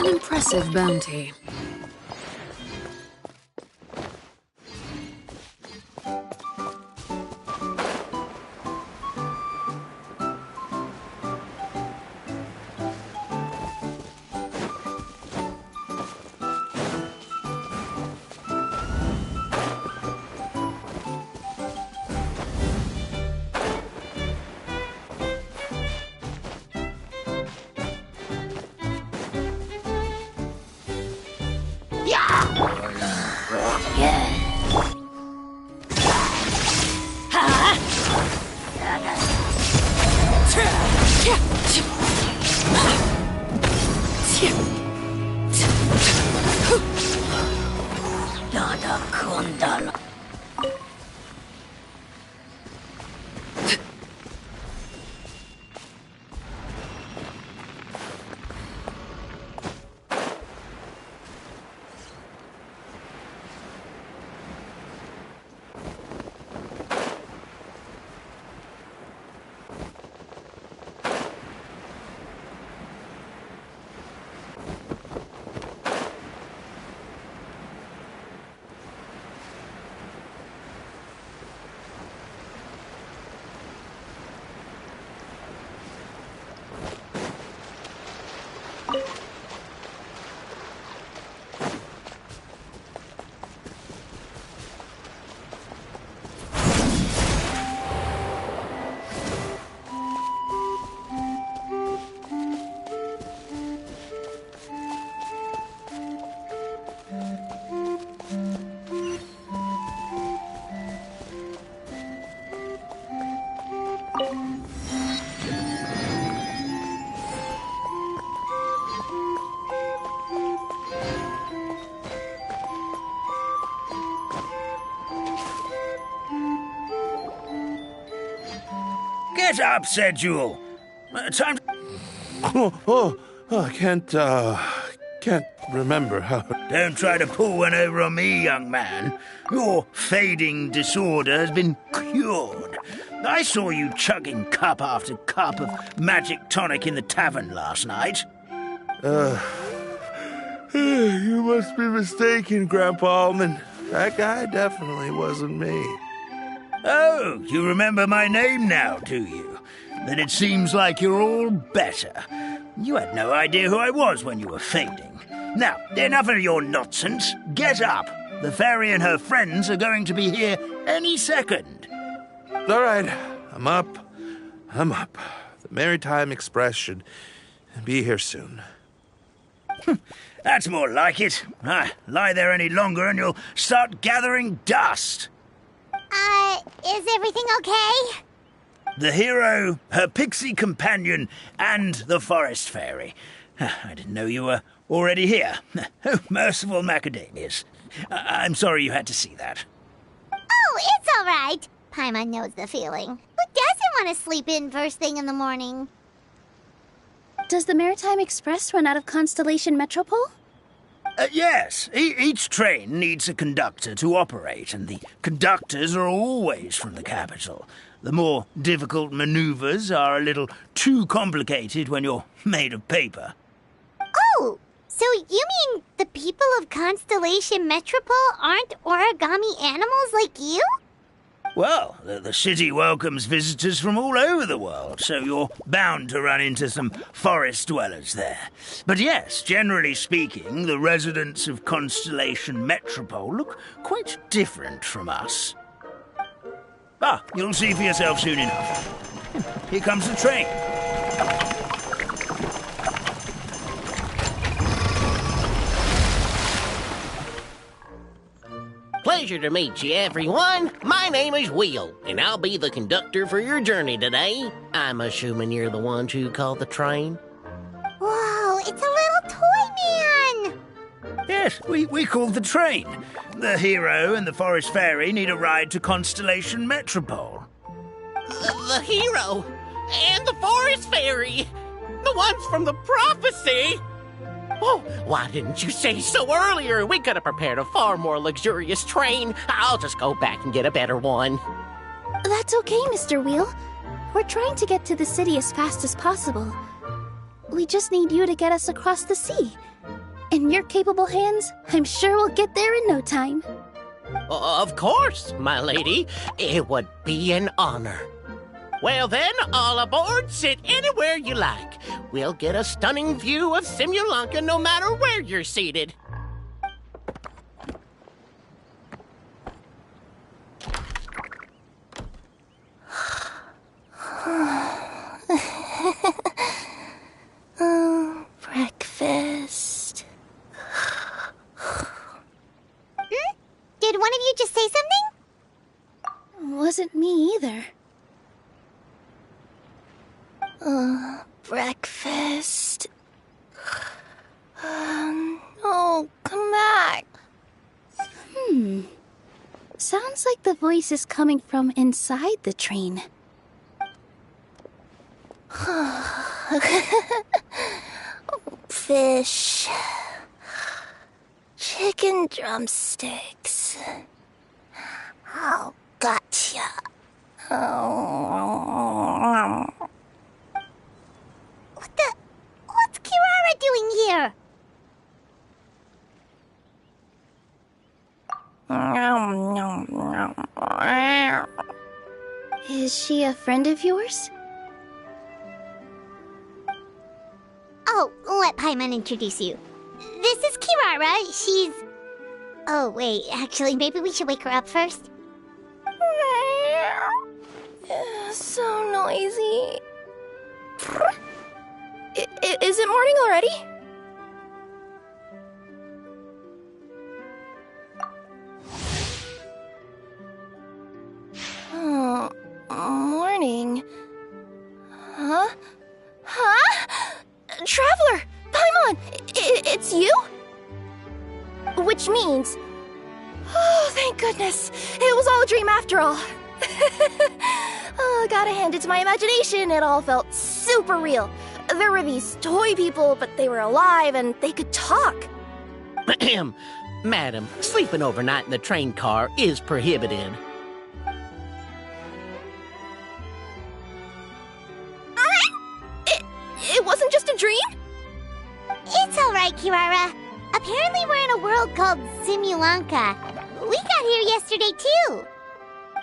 An impressive bounty. Get up, said Jewel. Time to... I can't remember how... Don't try to pull one over on me, young man. Your fading disorder has been cured. I saw you chugging cup after cup of magic tonic in the tavern last night. You must be mistaken, Grandpa Almond. That guy definitely wasn't me. Oh, you remember my name now, do you? Then it seems like you're all better. You had no idea who I was when you were fading. Now, enough of your nonsense. Get up. The fairy and her friends are going to be here any second. All right, I'm up. The Maritime Express should be here soon. That's more like it. Lie there any longer and you'll start gathering dust. Is everything okay? The hero, her pixie companion, and the forest fairy. I didn't know you were already here. Oh, merciful macadamias. I'm sorry you had to see that. Oh, it's all right. Paimon knows the feeling. Who doesn't want to sleep in first thing in the morning? Does the Maritime Express run out of Constellation Metropole? Yes. Each train needs a conductor to operate, and the conductors are always from the capital. The more difficult maneuvers are a little too complicated when you're made of paper. Oh, so you mean the people of Constellation Metropole aren't origami animals like you? Well, the city welcomes visitors from all over the world, so you're bound to run into some forest dwellers there. But yes, generally speaking, the residents of Constellation Metropole look quite different from us. You'll see for yourself soon enough. Here comes the train. Pleasure to meet you, everyone. My name is Will, and I'll be the conductor for your journey today. I'm assuming you're the ones who call the train. Whoa, it's a little toy man! Yes, we called the train. The hero and the forest fairy need a ride to Constellation Metropole. The hero and the forest fairy, the ones from the prophecy. Oh, why didn't you say so earlier? We could have prepared a far more luxurious train. I'll just go back and get a better one. That's okay, Mr. Wheel. We're trying to get to the city as fast as possible. We just need you to get us across the sea. In your capable hands, I'm sure we'll get there in no time. Of course, my lady. It would be an honor. Well then, all aboard, sit anywhere you like. We'll get a stunning view of Simulanka no matter where you're seated. Breakfast. Did one of you just say something? Wasn't me either. Breakfast. Oh, come back. Sounds like the voice is coming from inside the train. Fish. Chicken drumsticks. Oh, gotcha. Oh. What's Kirara doing here? Is she a friend of yours? Oh, let Paimon introduce you. This is Kirara. She's... Oh, wait. Actually, maybe we should wake her up first. So noisy. Is it morning already? Oh, morning. Huh? Traveler! Paimon! It's you? Which means... Oh, thank goodness. It was all a dream after all. Oh, gotta hand it to my imagination. It all felt super real. There were these toy people, but they were alive and they could talk. Madam, sleeping overnight in the train car is prohibited. It wasn't just a dream? It's all right, Kirara. Apparently we're in a world called Simulanka. We got here yesterday, too.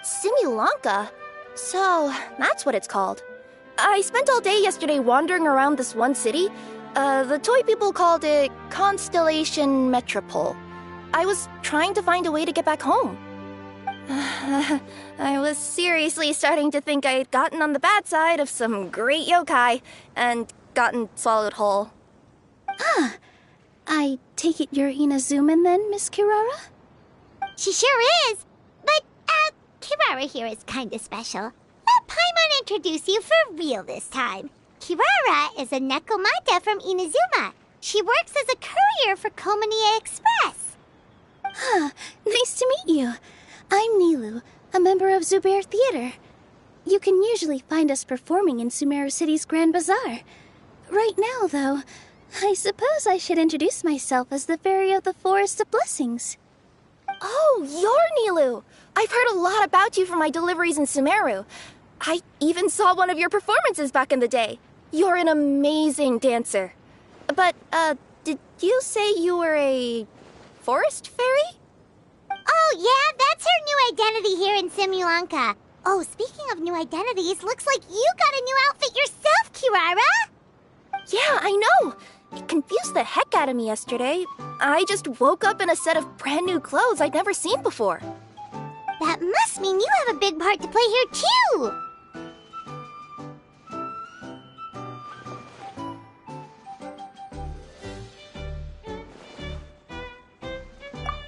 Simulanka? So, that's what it's called. I spent all day yesterday wandering around this one city. The toy people called it Constellation Metropole. I was trying to find a way to get back home. I was seriously starting to think I had gotten on the bad side of some great yokai and gotten swallowed whole. I take it you're Inazuman then, Miss Kirara? She sure is. But, Kirara here is kinda special. Let Paimon introduce you for real this time. Kirara is a Nekomata from Inazuma. She works as a courier for Komanie Express. Nice to meet you. I'm Nilu, a member of Zubair Theater. You can usually find us performing in Sumeru City's Grand Bazaar. Right now, though, I suppose I should introduce myself as the Fairy of the Forest of Blessings. Oh, you're Nilu! I've heard a lot about you from my deliveries in Sumeru. I even saw one of your performances back in the day. You're an amazing dancer. But, did you say you were a forest fairy? Oh, yeah, that's her new identity here in Simulanka. Oh, speaking of new identities, looks like you got a new outfit yourself, Kirara! Yeah, I know! It confused the heck out of me yesterday. I just woke up in a set of brand new clothes I'd never seen before. That must mean you have a big part to play here, too!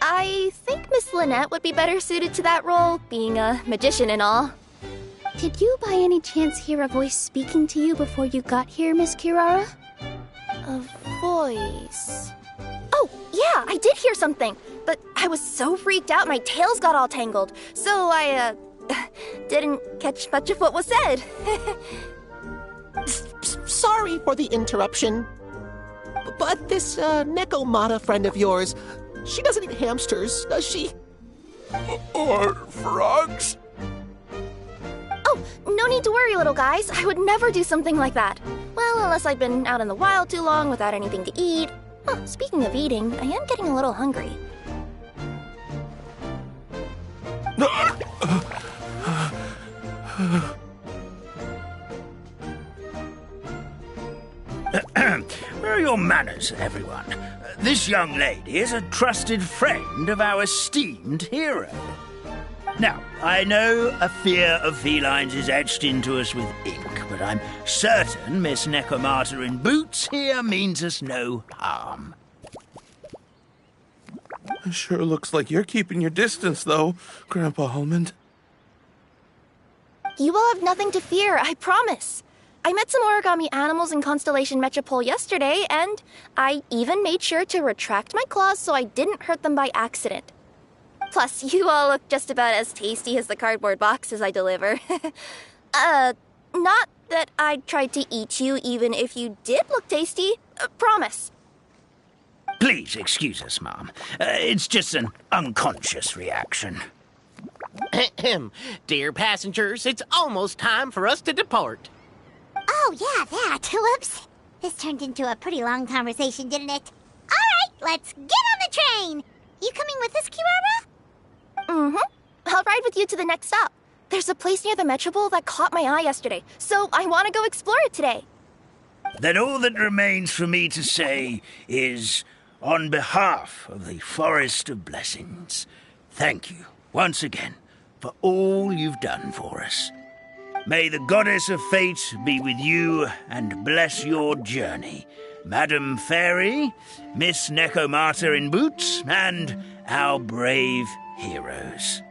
I think Miss Lynette would be better suited to that role, being a magician and all. Did you by any chance hear a voice speaking to you before you got here, Miss Kirara? A voice... Oh, yeah, I did hear something, but I was so freaked out my tails got all tangled, so I, didn't catch much of what was said. Sorry for the interruption. But this, Nekomata friend of yours, she doesn't eat hamsters, does she? Or frogs? Oh, no need to worry, little guys. I would never do something like that. Well, unless I've been out in the wild too long without anything to eat. Oh, speaking of eating, I am getting a little hungry. Where are your manners, everyone? This young lady is a trusted friend of our esteemed hero. Now, I know a fear of felines is etched into us with ink, but I'm certain Miss Necomata in boots here means us no harm. Sure looks like you're keeping your distance, though, Grandpa Almond. You will have nothing to fear, I promise. I met some origami animals in Constellation Metropole yesterday, and I even made sure to retract my claws so I didn't hurt them by accident. Plus, you all look just about as tasty as the cardboard boxes I deliver. Not that I tried to eat you even if you did look tasty. Promise. Please excuse us, Mom. It's just an unconscious reaction. Dear passengers, it's almost time for us to depart. Oh, yeah, that. Whoops. This turned into a pretty long conversation, didn't it? All right, let's get on the train. You coming with us, Kirara? I'll ride with you to the next stop. There's a place near the Metropole that caught my eye yesterday, so I want to go explore it today. Then all that remains for me to say is, on behalf of the Forest of Blessings, thank you once again for all you've done for us. May the Goddess of Fate be with you and bless your journey, Madam Fairy, Miss Necomata in boots, and our brave heroes.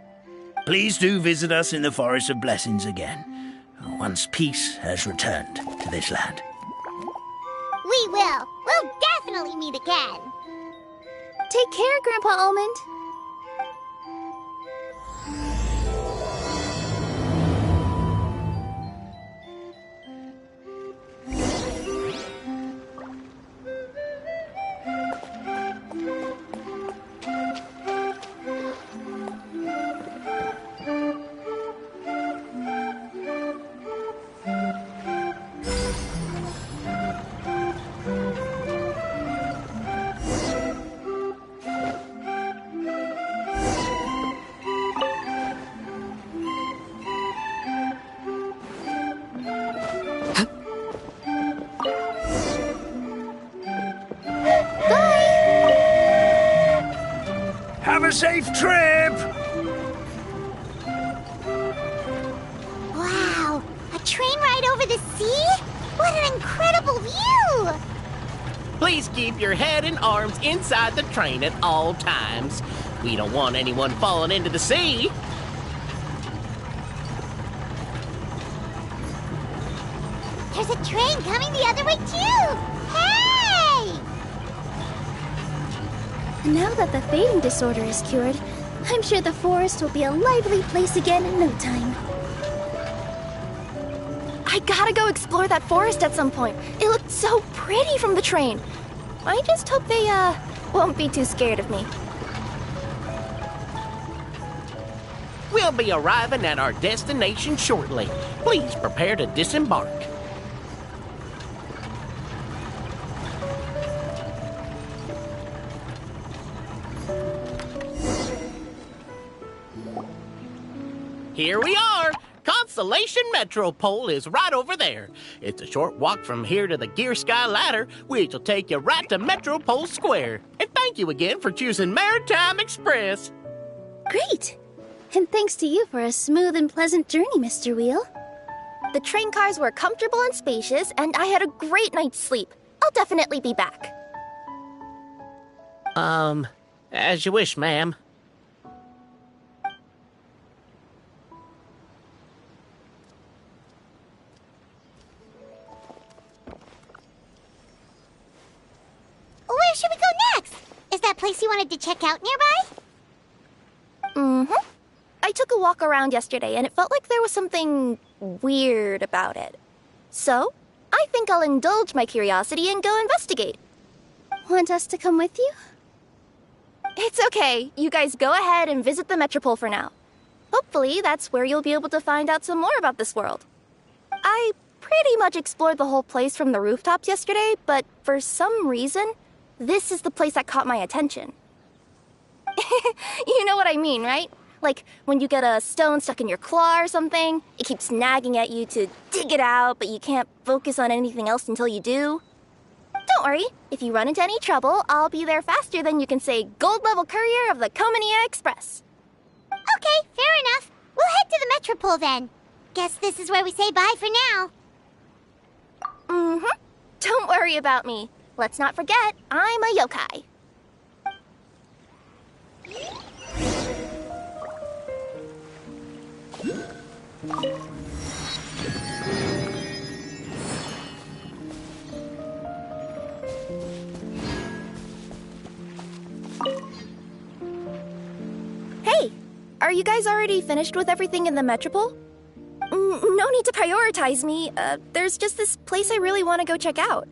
Please do visit us in the Forest of Blessings again, once peace has returned to this land. We will. We'll definitely meet again. Take care, Grandpa Almond. Have a safe trip! Wow, a train ride over the sea? What an incredible view! Please keep your head and arms inside the train at all times. We don't want anyone falling into the sea. There's a train coming the other way, too! Hey! Now that the fading disorder is cured, I'm sure the forest will be a lively place again in no time. I gotta go explore that forest at some point. It looked so pretty from the train. I just hope they, won't be too scared of me. We'll be arriving at our destination shortly. Please prepare to disembark. Here we are! Constellation Metropole is right over there. It's a short walk from here to the Gear Sky Ladder, which will take you right to Metropole Square. And thank you again for choosing Maritime Express. Great! And thanks to you for a smooth and pleasant journey, Mr. Wheel. The train cars were comfortable and spacious, and I had a great night's sleep. I'll definitely be back. As you wish, ma'am. Where should we go next? Is that place you wanted to check out nearby? I took a walk around yesterday, and it felt like there was something weird about it. So, I think I'll indulge my curiosity and go investigate. Want us to come with you? It's okay. You guys go ahead and visit the Metropole for now. Hopefully, that's where you'll be able to find out some more about this world. I pretty much explored the whole place from the rooftops yesterday, but for some reason, this is the place that caught my attention. You know what I mean, right? Like, when you get a stone stuck in your claw or something, it keeps nagging at you to dig it out, but you can't focus on anything else until you do. Don't worry, if you run into any trouble, I'll be there faster than you can say gold-level courier of the Komania Express. Okay, fair enough. We'll head to the Metropole then. Guess this is where we say bye for now. Mm-hmm. Don't worry about me. Let's not forget, I'm a yokai. Hey, are you guys already finished with everything in the Metropole? No need to prioritize me. There's just this place I really want to go check out.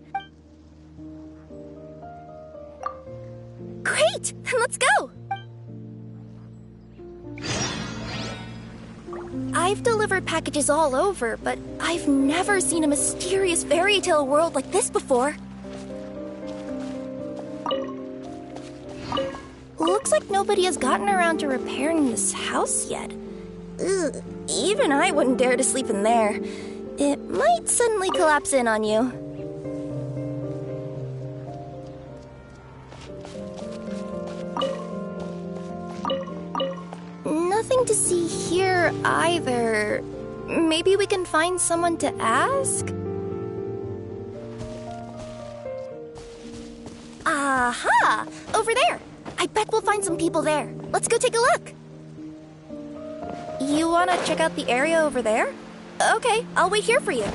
Great! Then let's go! I've delivered packages all over, but I've never seen a mysterious fairy tale world like this before. Looks like nobody has gotten around to repairing this house yet. Ugh, even I wouldn't dare to sleep in there. It might suddenly collapse in on you. Nothing to see here either. Maybe we can find someone to ask? Aha! Over there! I bet we'll find some people there. Let's go take a look. You want to check out the area over there? Okay, I'll wait here for you.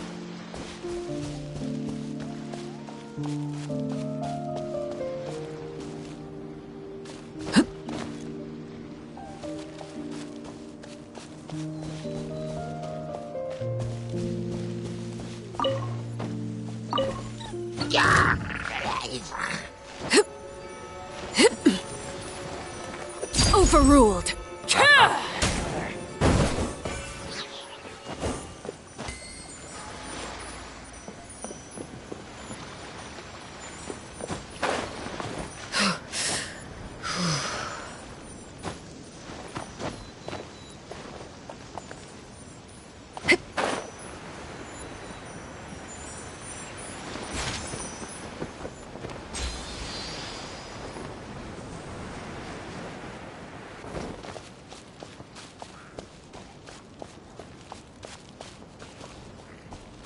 Overruled.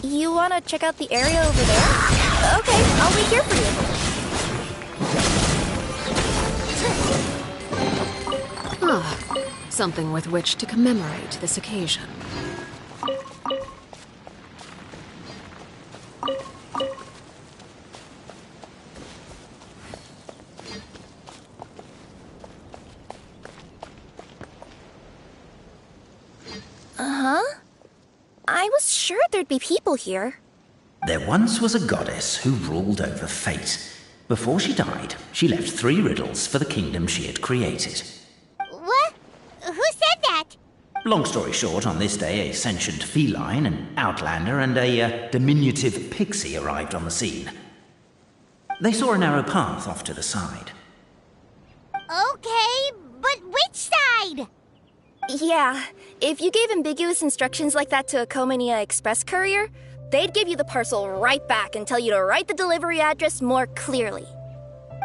You want to check out the area over there? Okay, I'll wait here for you. Something with which to commemorate this occasion. I was sure there'd be people here. There once was a goddess who ruled over fate. Before she died, she left 3 riddles for the kingdom she had created. What? Who said that? Long story short, on this day, a sentient feline, an outlander, and a diminutive pixie arrived on the scene. They saw a narrow path off to the side. Okay, but which side? Yeah, if you gave ambiguous instructions like that to a Komania Express courier, they'd give you the parcel right back and tell you to write the delivery address more clearly.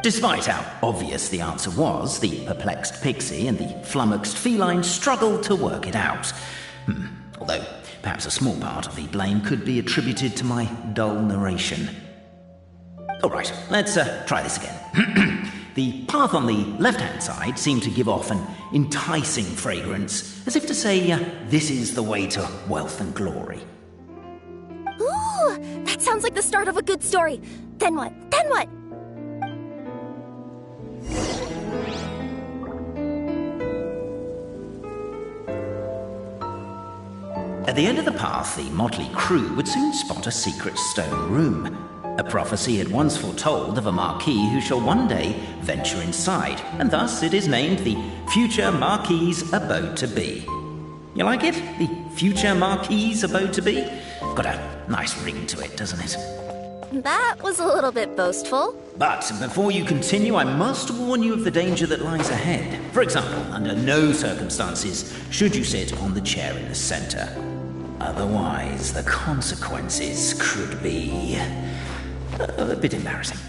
Despite how obvious the answer was, the perplexed pixie and the flummoxed feline struggled to work it out. Although, perhaps a small part of the blame could be attributed to my dull narration. Alright, let's try this again. The path on the left-hand side seemed to give off an enticing fragrance, as if to say, this is the way to wealth and glory. Ooh, that sounds like the start of a good story. Then what? Then what? At the end of the path, the motley crew would soon spot a secret stone room. A prophecy had once foretold of a Marquis who shall one day venture inside, and thus it is named the Future Marquis's Abode to Be. You like it? The future Marquis's abode to be. Got a nice ring to it, doesn't it? That was a little bit boastful. But before you continue, I must warn you of the danger that lies ahead. For example, under no circumstances should you sit on the chair in the center. Otherwise, the consequences could be a bit embarrassing.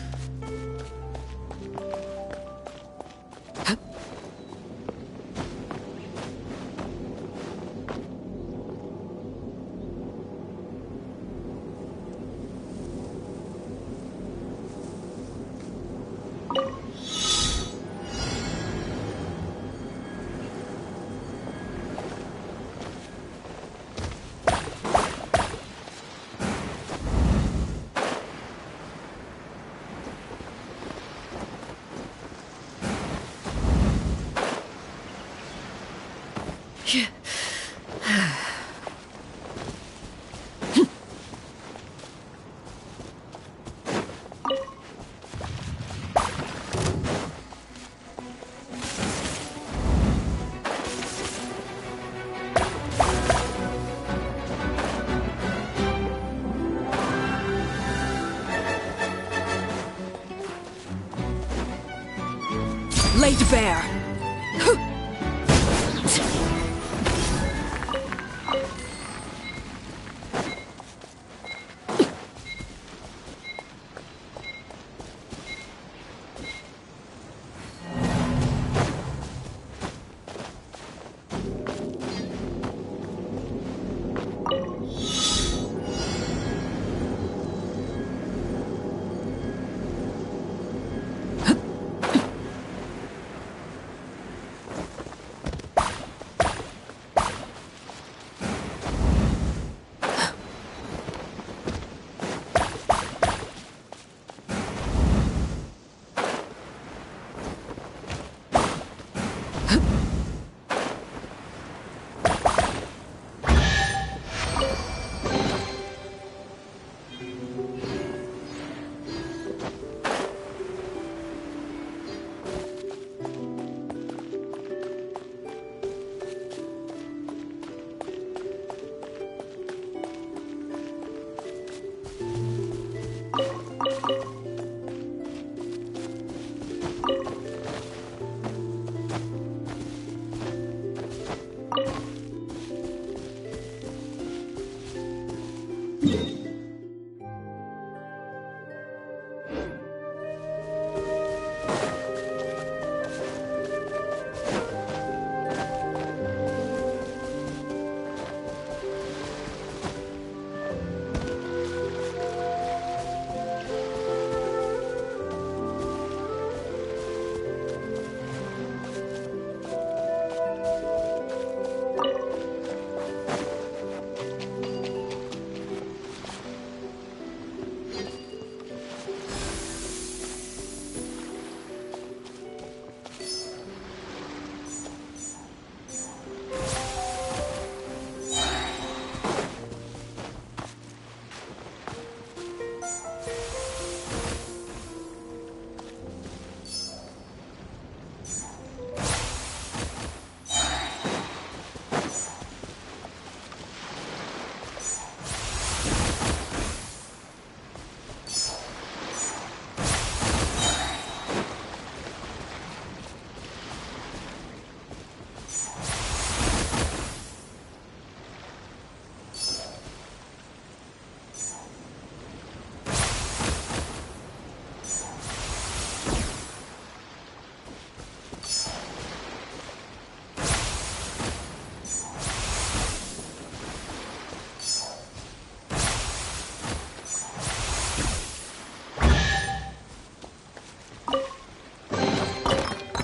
Laid bare.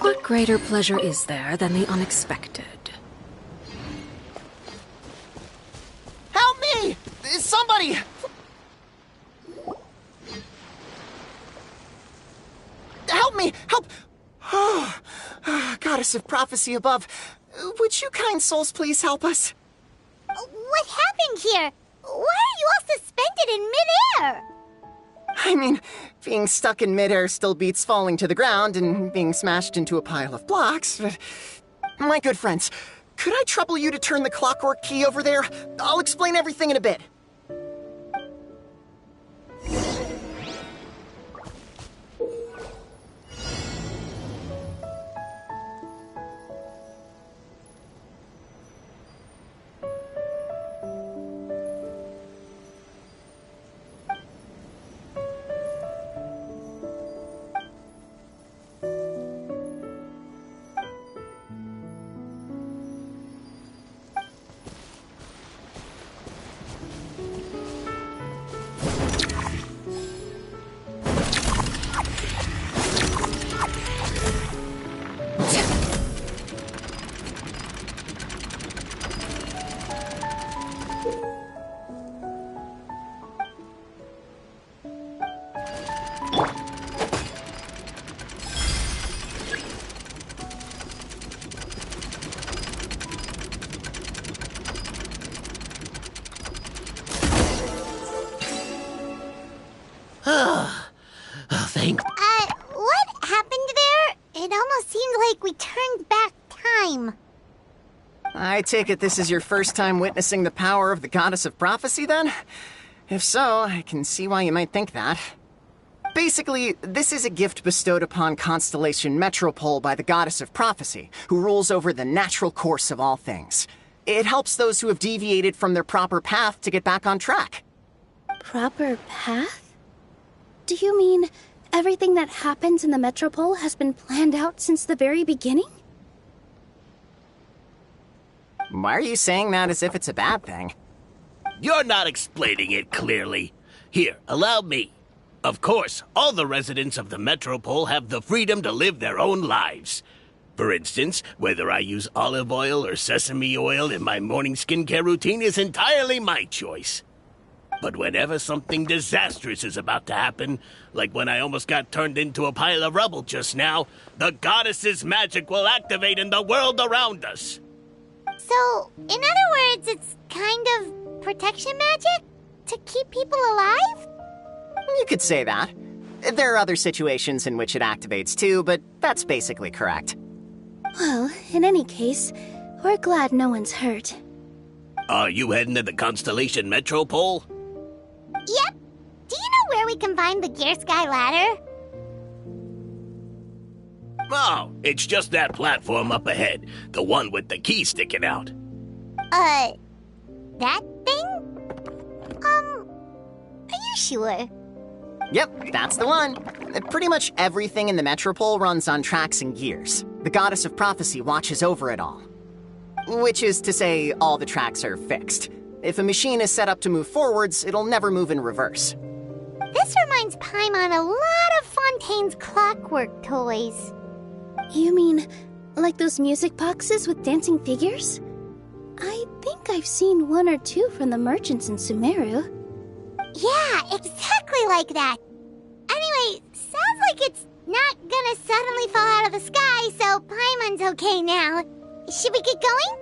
What greater pleasure is there than the unexpected? Help me! Somebody! Help me! Help! Oh, goddess of prophecy above, would you kind souls please help us? What happened here? Why are you all suspended in midair? I mean, being stuck in midair still beats falling to the ground and being smashed into a pile of blocks, but... My good friends, could I trouble you to turn the clockwork key over there? I'll explain everything in a bit. Thank... What happened there? It almost seemed like we turned back time. I take it this is your first time witnessing the power of the Goddess of Prophecy, then? If so, I can see why you might think that. Basically, this is a gift bestowed upon Constellation Metropole by the Goddess of Prophecy, who rules over the natural course of all things. It helps those who have deviated from their proper path to get back on track. Proper path? Do you mean everything that happens in the Metropole has been planned out since the very beginning? Why are you saying that as if it's a bad thing? You're not explaining it clearly. Here, allow me. Of course, all the residents of the Metropole have the freedom to live their own lives. For instance, whether I use olive oil or sesame oil in my morning skincare routine is entirely my choice. But whenever something disastrous is about to happen, like when I almost got turned into a pile of rubble just now, the goddess's magic will activate in the world around us. So, in other words, it's kind of protection magic? To keep people alive? You could say that. There are other situations in which it activates too, but that's basically correct. Well, in any case, we're glad no one's hurt. Are you heading to the Constellation Metropole? Yep. Do you know where we can find the Gear Sky Ladder? Oh, it's just that platform up ahead. The one with the key sticking out. That thing? Are you sure? Yep, that's the one. Pretty much everything in the Metropole runs on tracks and gears. The Goddess of Prophecy watches over it all. Which is to say, all the tracks are fixed. If a machine is set up to move forwards, it'll never move in reverse. This reminds Paimon a lot of Fontaine's clockwork toys. You mean, like those music boxes with dancing figures? I think I've seen one or two from the merchants in Sumeru. Yeah, exactly like that. Anyway, sounds like it's not gonna suddenly fall out of the sky, so Paimon's okay now. Should we get going?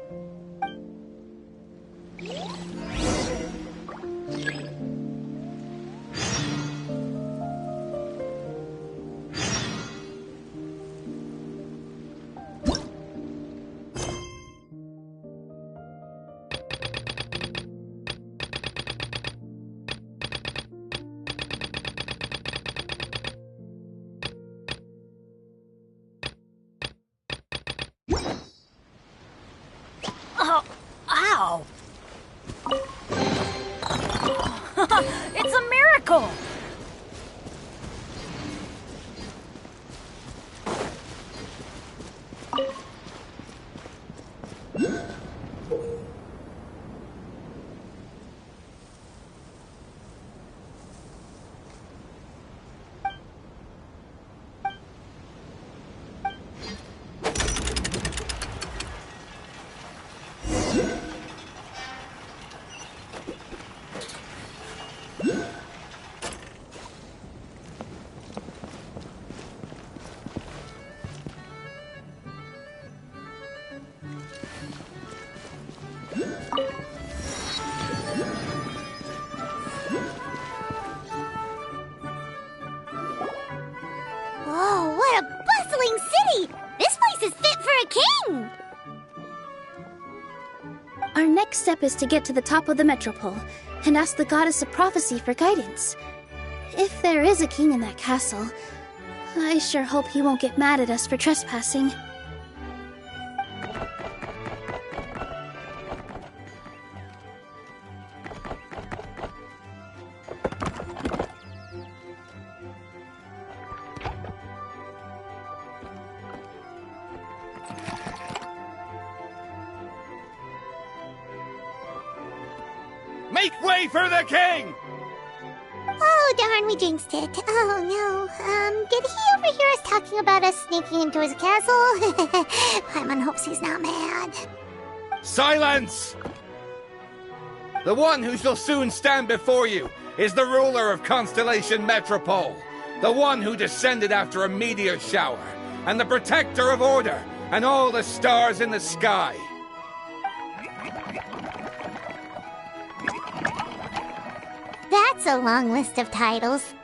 Oh, ow! It's a miracle! Whoa, what a bustling city! This place is fit for a king! step is to get to the top of the metropole and ask the Goddess of Prophecy for guidance. If there is a king in that castle, I sure hope he won't get mad at us for trespassing. Make way for the king! Oh, darn, we jinxed it. Oh, no. Did he overhear us talking about us sneaking into his castle? Paimon hopes he's not mad. Silence! The one who shall soon stand before you is the ruler of Constellation Metropole, the one who descended after a meteor shower, and the protector of order and all the stars in the sky. That's a long list of titles.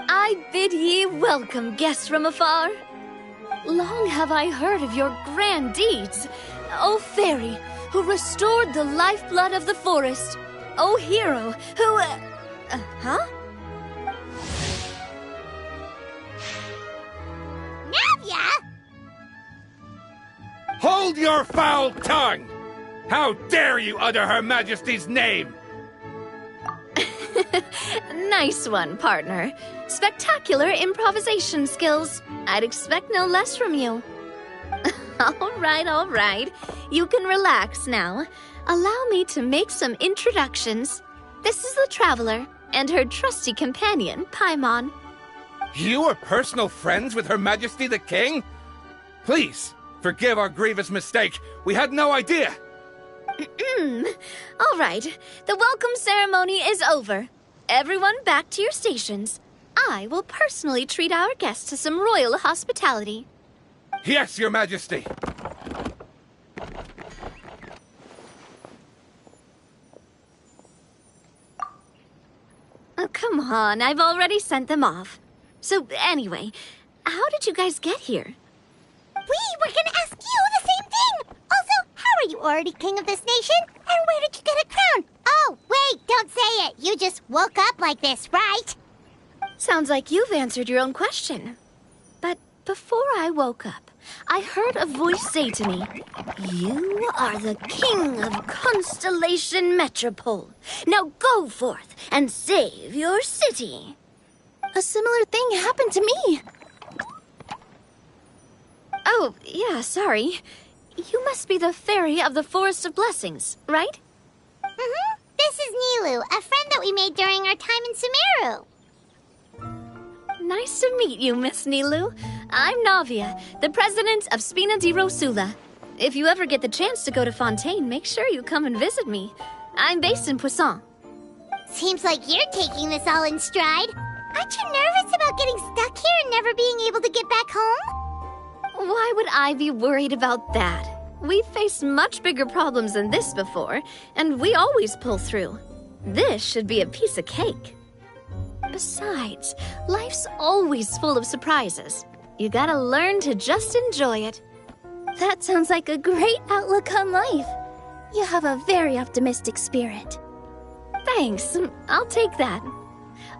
I bid ye welcome, guests from afar. Long have I heard of your grand deeds, O fairy, who restored the lifeblood of the forest, O hero, who... huh? Navia! Hold your foul tongue! How dare you utter Her Majesty's name? Nice one, partner. Spectacular improvisation skills. I'd expect no less from you. All right. You can relax now. Allow me to make some introductions. This is the Traveler and her trusty companion, Paimon. You are personal friends with Her Majesty the King? Please, forgive our grievous mistake. We had no idea. All right, the welcome ceremony is over. Everyone back to your stations. I will personally treat our guests to some royal hospitality. Yes, Your Majesty. Oh, come on, I've already sent them off. So anyway, how did you guys get here? We were gonna ask you the same thing! Also, how are you already king of this nation? And where did you get a crown? Oh, wait, don't say it. You just woke up like this, right? Sounds like you've answered your own question. But before I woke up, I heard a voice say to me, "You are the king of Constellation Metropole. Now go forth and save your city." A similar thing happened to me. Oh, yeah, sorry. You must be the fairy of the Forest of Blessings, right? Mm-hmm. This is Nilu, a friend that we made during our time in Sumeru. Nice to meet you, Miss Nilu. I'm Navia, the president of Spina di Rosula. If you ever get the chance to go to Fontaine, make sure you come and visit me. I'm based in Poisson. Seems like you're taking this all in stride. Aren't you nervous about getting stuck here and never being able to get back home? Why would I be worried about that? We've faced much bigger problems than this before, and we always pull through. This should be a piece of cake. Besides, life's always full of surprises. You gotta learn to just enjoy it. That sounds like a great outlook on life. You have a very optimistic spirit. Thanks, I'll take that.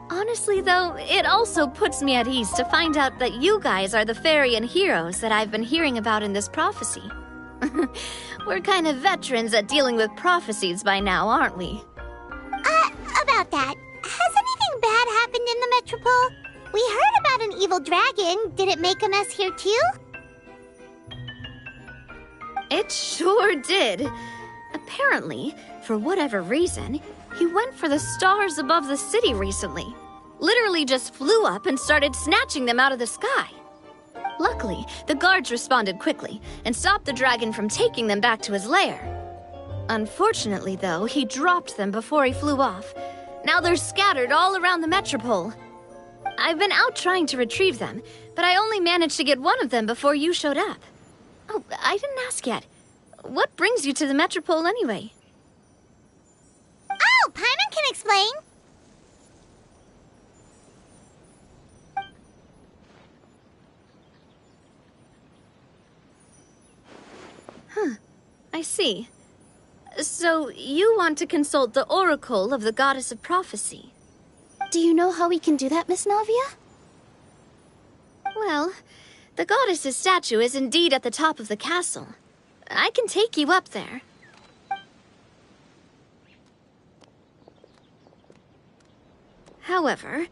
Honestly, though, it also puts me at ease to find out that you guys are the fairy and heroes that I've been hearing about in this prophecy. We're kind of veterans at dealing with prophecies by now, aren't we? About that, has anything bad happened in the Metropole? We heard about an evil dragon. Did it make a mess here too? It sure did. Apparently, for whatever reason, he went for the stars above the city recently. Literally just flew up and started snatching them out of the sky. Luckily, the guards responded quickly and stopped the dragon from taking them back to his lair. Unfortunately, though, he dropped them before he flew off. Now they're scattered all around the metropole. I've been out trying to retrieve them, but I only managed to get one of them before you showed up. Oh, I didn't ask yet. What brings you to the metropole anyway? Oh, Paimon can explain. I see. So, you want to consult the oracle of the Goddess of Prophecy? Do you know how we can do that, Miss Navia? Well, the goddess's statue is indeed at the top of the castle. I can take you up there. However,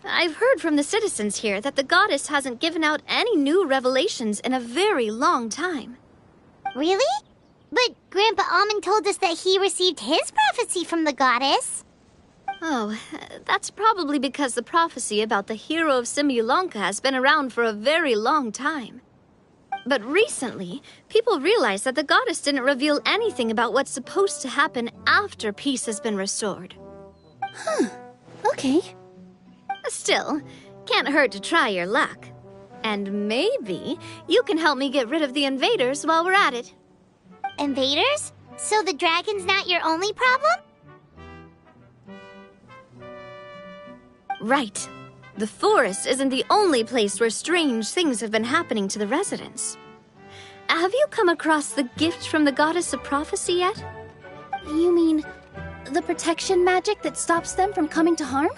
I've heard from the citizens here that the goddess hasn't given out any new revelations in a very long time. Really? But Grandpa Almond told us that he received his prophecy from the goddess. Oh, that's probably because the prophecy about the hero of Simulanka has been around for a very long time. But recently, people realized that the goddess didn't reveal anything about what's supposed to happen after peace has been restored. Huh. Okay. Still, can't hurt to try your luck. And maybe you can help me get rid of the invaders while we're at it. Invaders? So the dragon's not your only problem? Right. The forest isn't the only place where strange things have been happening to the residents. Have you come across the gift from the Goddess of Prophecy yet? You mean the protection magic that stops them from coming to harm?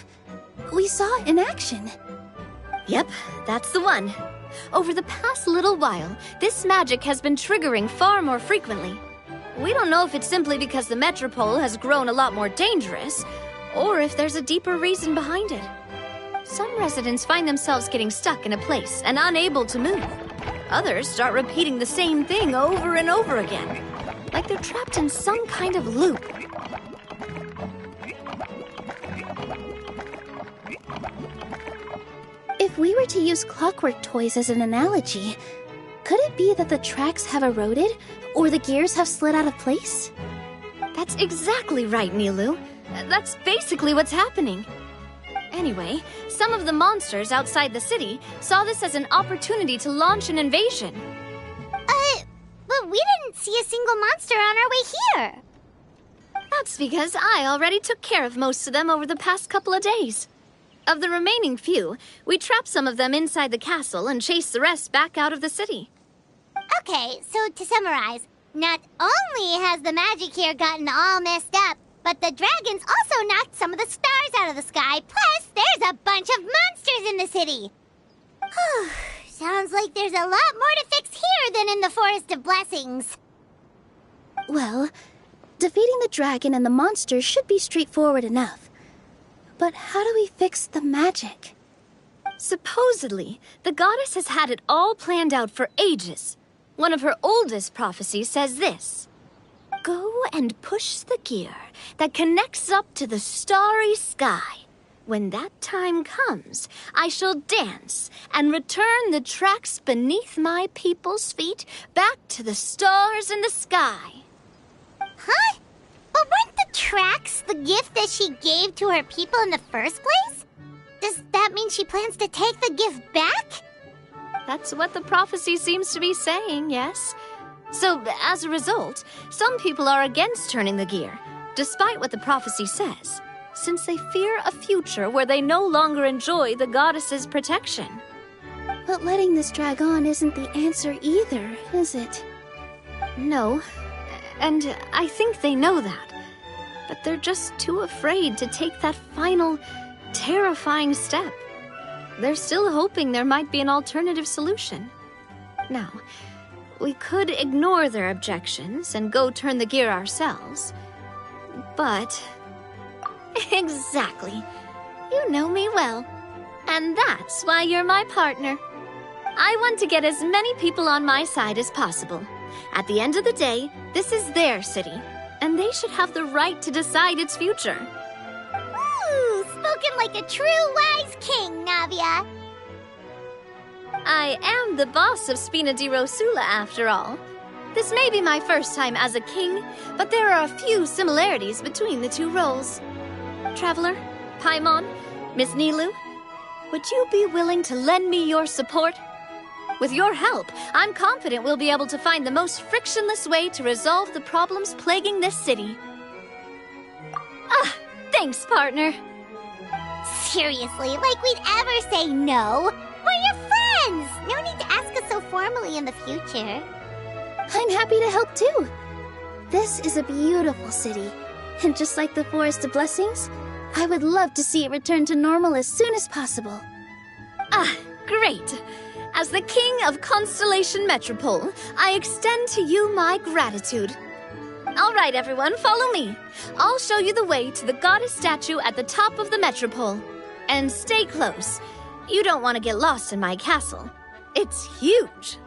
We saw it in action. Yep, that's the one. Over the past little while, this magic has been triggering far more frequently. We don't know if it's simply because the metropole has grown a lot more dangerous, or if there's a deeper reason behind it. Some residents find themselves getting stuck in a place and unable to move. Others start repeating the same thing over and over again, like they're trapped in some kind of loop. If we were to use clockwork toys as an analogy, could it be that the tracks have eroded, or the gears have slid out of place? That's exactly right, Nilu. That's basically what's happening. Anyway, some of the monsters outside the city saw this as an opportunity to launch an invasion. But we didn't see a single monster on our way here. That's because I already took care of most of them over the past couple of days. Of the remaining few, we trapped some of them inside the castle and chased the rest back out of the city. Okay, so to summarize, not only has the magic here gotten all messed up, but the dragons also knocked some of the stars out of the sky, plus there's a bunch of monsters in the city. Sounds like there's a lot more to fix here than in the Forest of Blessings. Well, defeating the dragon and the monsters should be straightforward enough. But how do we fix the magic? Supposedly, the goddess has had it all planned out for ages. One of her oldest prophecies says this: "Go and push the gear that connects up to the starry sky. When that time comes, I shall dance and return the tracks beneath my people's feet back to the stars in the sky." Huh? But weren't the tracks the gift that she gave to her people in the first place? Does that mean she plans to take the gift back? That's what the prophecy seems to be saying, yes. So, as a result, some people are against turning the gear, despite what the prophecy says, since they fear a future where they no longer enjoy the goddess's protection. But letting this drag on isn't the answer either, is it? No, and I think they know that. But they're just too afraid to take that final, terrifying step. They're still hoping there might be an alternative solution. Now, we could ignore their objections and go turn the gear ourselves. But... Exactly. You know me well. And that's why you're my partner. I want to get as many people on my side as possible. At the end of the day, this is their city, and they should have the right to decide its future. Ooh, spoken like a true wise king, Navia. I am the boss of Spina di Rosula, after all. This may be my first time as a king, but there are a few similarities between the two roles. Traveler, Paimon, Miss Nilu, would you be willing to lend me your support? With your help, I'm confident we'll be able to find the most frictionless way to resolve the problems plaguing this city. Thanks, partner. Seriously, like we'd ever say no. We're your friends! No need to ask us so formally in the future. I'm happy to help too. This is a beautiful city, and just like the Forest of Blessings, I would love to see it return to normal as soon as possible. Ah, great. As the King of Constellation Metropole, I extend to you my gratitude. All right, everyone, follow me. I'll show you the way to the goddess statue at the top of the Metropole. And stay close. You don't want to get lost in my castle. It's huge.